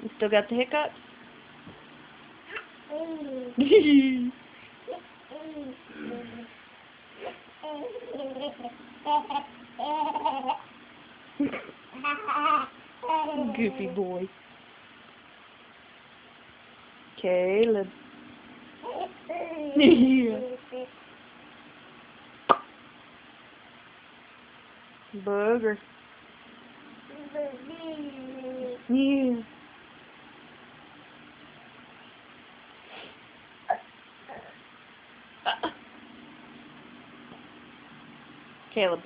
You still got the hiccups? Goofy boy. Caleb. Yeah. Booger. Yeah. Caleb.